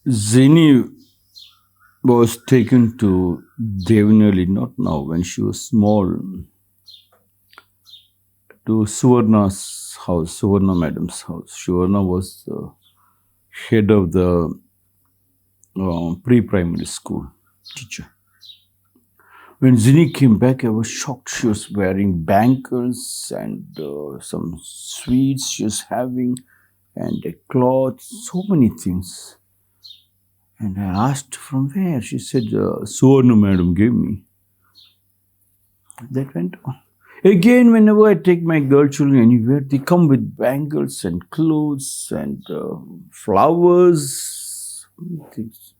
Zini was taken to Devanali, not now, when she was small, to Suvarna's house, Suvarna madam's house. Suvarna was the head of the pre-primary school teacher. When Zini came back, I was shocked. She was wearing bangles and some sweets she was having and a cloth, so many things. And I asked from where. She said, Suvarna madam gave me. That went on. Again, whenever I take my girl children anywhere, they come with bangles and clothes and flowers, things.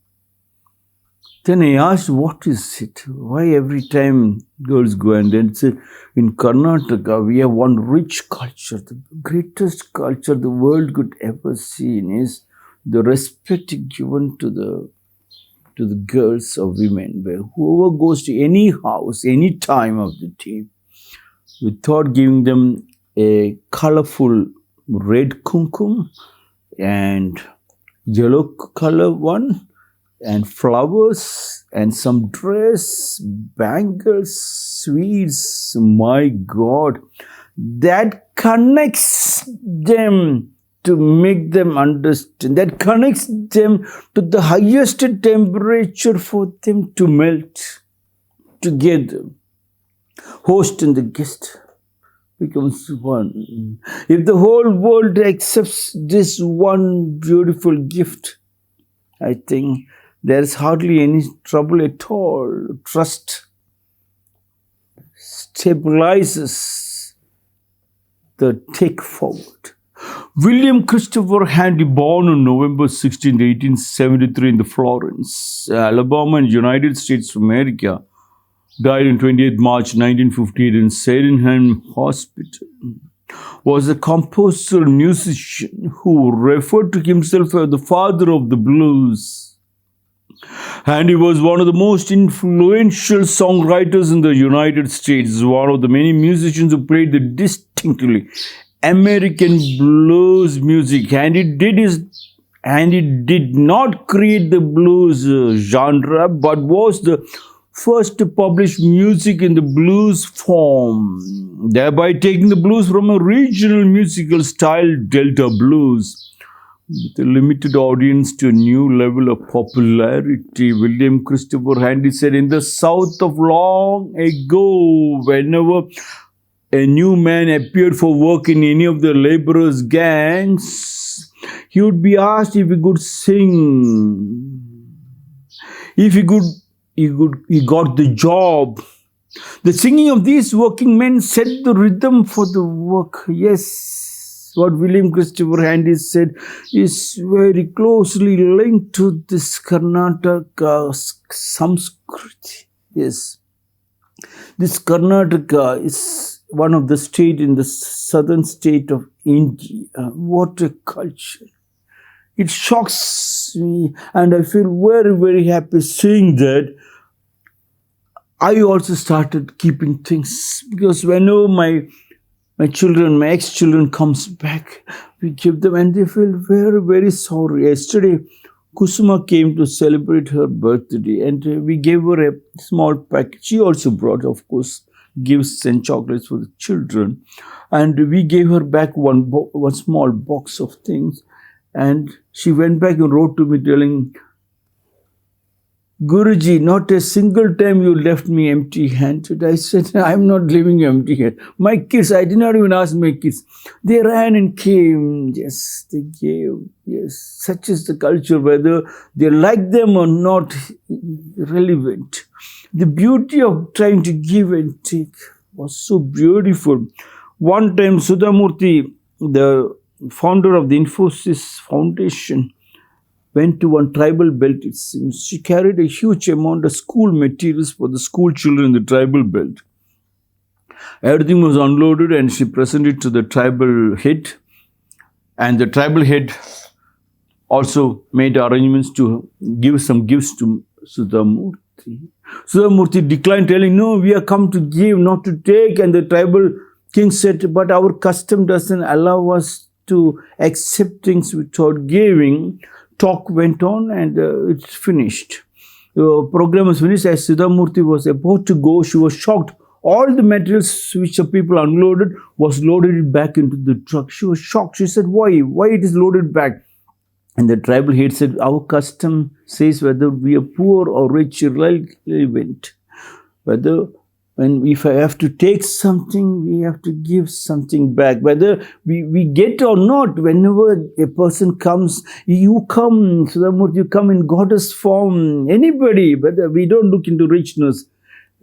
Then I asked, what is it? Why every time girls go? And then say, in Karnataka, we have one rich culture. The greatest culture the world could ever see is the respect given to the girls or women. Where whoever goes to any house, any time of the day, without giving them a colorful red kumkum and yellow color one, and flowers and some dress, bangles, sweets, my God, that connects them to make them understand. That connects them to the highest temperature for them to melt together. Host and the guest becomes one. If the whole world accepts this one beautiful gift, I think there's hardly any trouble at all. Trust stabilizes the take forward. William Christopher Handy, born on November 16, 1873 in the Florence, Alabama in the United States of America, died on 28 March 1958 in Sydenham Hospital, was a composer and musician who referred to himself as the father of the blues. And he was one of the most influential songwriters in the United States, one of the many musicians who played the distinctly American blues music. And he did not create the blues genre, but was the first to publish music in the blues form, thereby taking the blues from a regional musical style, Delta blues, with a limited audience to a new level of popularity. William Christopher Handy said, in the South of long ago, whenever a new man appeared for work in any of the laborers' gangs, he would be asked if he could sing. If he got the job. The singing of these working men set the rhythm for the work. Yes, what William Christopher Handy said is very closely linked to this Karnataka Samskriti. Yes, this Karnataka is one of the states in the southern state of India. What a culture. It shocks me, and I feel very, very happy seeing that. I also started keeping things, because whenever my children, my ex-children comes back, we give them, and they feel very, very sorry. Yesterday, Kusuma came to celebrate her birthday, and we gave her a small package. She also brought, of course, gifts and chocolates for the children, and we gave her back one small box of things. And she went back and wrote to me telling, Guruji, not a single time you left me empty-handed. I said, I'm not leaving empty-handed. My kids, I did not even ask my kids. They ran and came. Yes, they gave. Yes, such is the culture, whether they like them or not, irrelevant. The beauty of trying to give and take was so beautiful. One time, Sudhamurthy, the founder of the Infosys Foundation, went to one tribal belt, it seems. She carried a huge amount of school materials for the school children in the tribal belt. Everything was unloaded and she presented it to the tribal head. And the tribal head also made arrangements to give some gifts to Sudhamurthy. Sudhamurthy declined, telling, no, we are come to give, not to take. And the tribal king said, but our custom doesn't allow us to accept things without giving. talk went on and it's finished. The program was finished. As Siddhamurti was about to go, she was shocked. All the materials which the people unloaded was loaded back into the truck. She was shocked. She said, why? Why it is loaded back? And the tribal head said, our custom says whether we are poor or rich, irrelevant. Whether if I have to take something, we have to give something back. Whether we get or not, whenever a person comes, you come, Siddhamurti, you come in goddess form, anybody, whether we don't look into richness.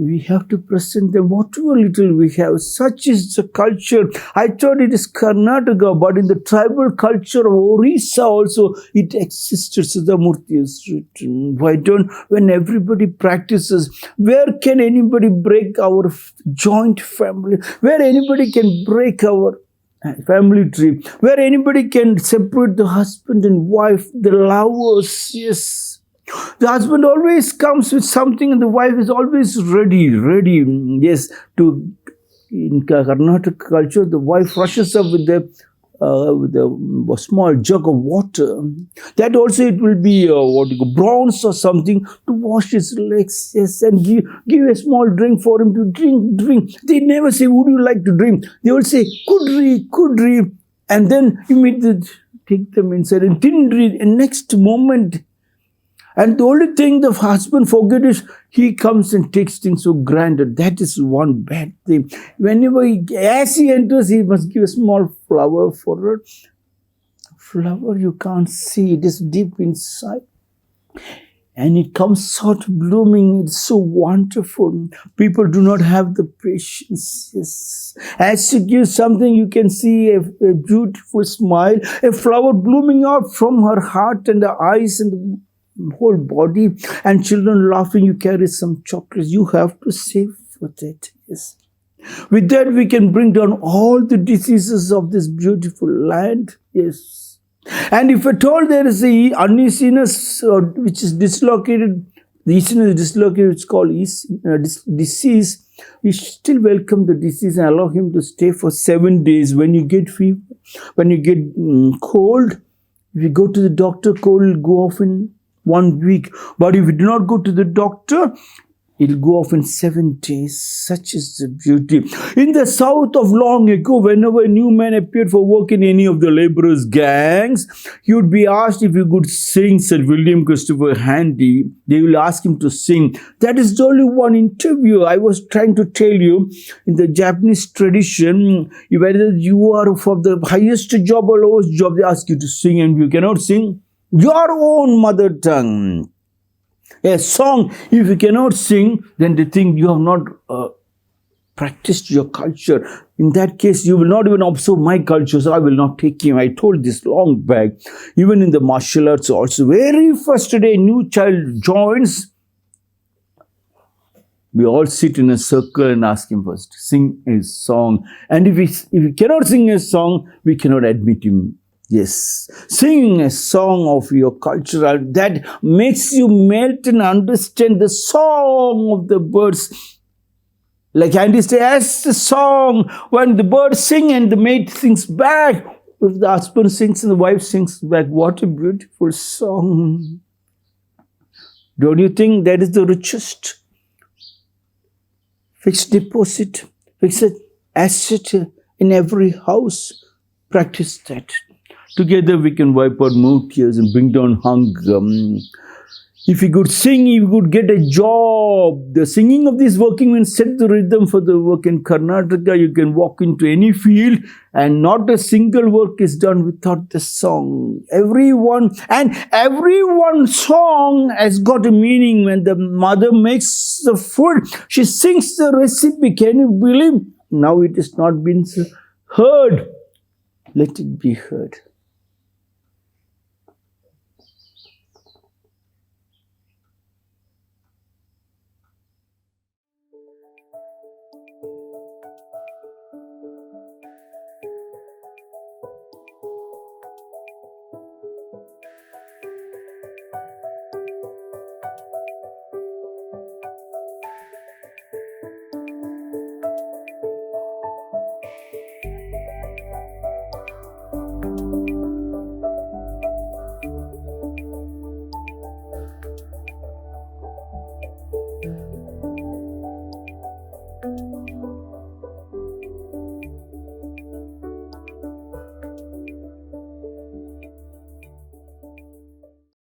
We have to present them whatever little we have. Such is the culture. I thought it is Karnataka, but in the tribal culture of Orissa also, it existed. Siddhamurti has written. Why don't, when everybody practices, where can anybody break our joint family? Where anybody can break our family tree? Where anybody can separate the husband and wife, the lovers? Yes. The husband always comes with something and the wife is always ready. Yes, in Karnataka culture, the wife rushes up with a small jug of water. That also it will be bronze or something to wash his legs, yes, and give a small drink for him to drink. They never say, would you like to drink? They will say, kudri, and then immediately take them inside and tindri, and next moment. And the only thing the husband forgets is he comes and takes things for granted. That is one bad thing. Whenever as he enters, he must give a small flower for her. Flower you can't see, it is deep inside. And it comes out blooming. It's so wonderful. People do not have the patience. Yes. As you give something, you can see a beautiful smile, a flower blooming out from her heart and the eyes and the whole body, and children laughing. You carry some chocolates. You have to save for that. Yes. With that, we can bring down all the diseases of this beautiful land. Yes. And if at all there is a uneasiness which is dislocated, the easiness is dislocated, it's called disease, we still welcome the disease and allow him to stay for 7 days. When you get fever, when you get cold, if you go to the doctor, cold will go off in 1 week. But if you do not go to the doctor, it will go off in 7 days. Such is the beauty. In the south of long ago, whenever a new man appeared for work in any of the laborers' gangs, he would be asked if he could sing, said William Christopher Handy. They will ask him to sing. That is the only one interview. I was trying to tell you, in the Japanese tradition, whether you are for the highest job or lowest job, they ask you to sing, and you cannot sing your own mother tongue. A song, if you cannot sing, then they think you have not practiced your culture. In that case, you will not even observe my culture, so I will not take him. I told this long back. Even in the martial arts also, very first day a new child joins, we all sit in a circle and ask him first, sing a song. And if he cannot sing a song, we cannot admit him. Yes, singing a song of your culture that makes you melt and understand the song of the birds. Like Andy says, as the song, when the birds sing and the mate sings back, if the husband sings and the wife sings back, what a beautiful song. Don't you think that is the richest fixed deposit, fixed asset in every house? Practice that. Together we can wipe out more tears and bring down hunger. If you could sing, you could get a job. The singing of these working men set the rhythm for the work. In Karnataka, you can walk into any field and not a single work is done without the song. Everyone's song has got a meaning. When the mother makes the food, she sings the recipe. Can you believe? Now it is not been heard. Let it be heard.